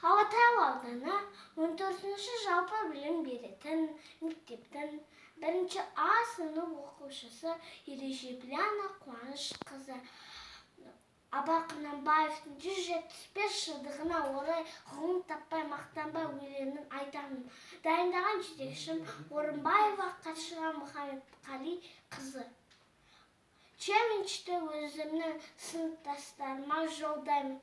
Алатау ауданы 14-ші жалпы білім беретін мектептің 1 А сынып оқушысы Ережепляна Қуанышқызы. Абай Құнанбаевтың 175 жылдығына орай ғылым таппай мақтанбай өлеңін айтамын. Дайындаған жетекшім Орынбаева Қатшыға Мұхамедқали қызы. Челленджді өзімнің сыныптастарыма жолдаймын.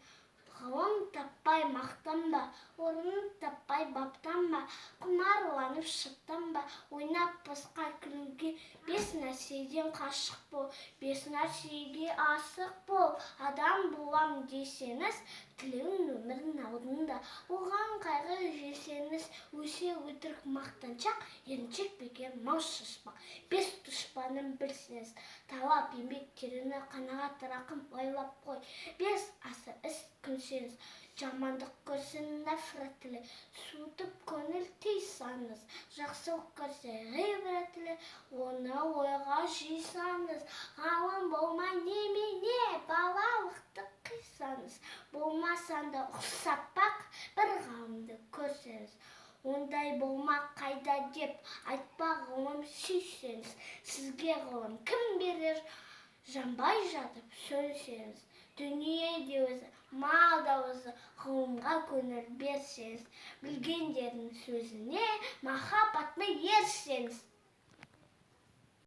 Ғылым таппай мақтанба, орнын таппай баптанба, құмарланып шаттанба, ойнап босқа күлуге 5 нәрседен қашық бол, 5 нәрсеге асық бол. Адам болам десеңіз, тілеуің өмірдің алдында. Оған қайғы жесеңіз, өсе өтірік мақтаншақ, еріншек бекер мал шашпақ. 5 дұшпанын білсеңіз, талап еңбектеріне қанағат рақым ойлап қой. 5 аса іс күнсеңіз, жамандық көрсін нәфрат тілі, суытып көңіл тыйсаңыз, жақсылық көрсе ғибрат тілі, оны ойға жисаңыз, ғалым болмай немене балалықты қисаңыз, болмасаң да ұқсап бақ, бір ғалымды көрсеңіз. Ондай болмақ қайда деп айтпа ғылым сүйсеңіз, сізге ғылым кім берер? Жанбай жатып сөнсеңіз, дүниеде өзі, мал да өзі, ғылымға көңіл берсеңіз, білгендердің сөзіне махаббатпен ерсеңіз.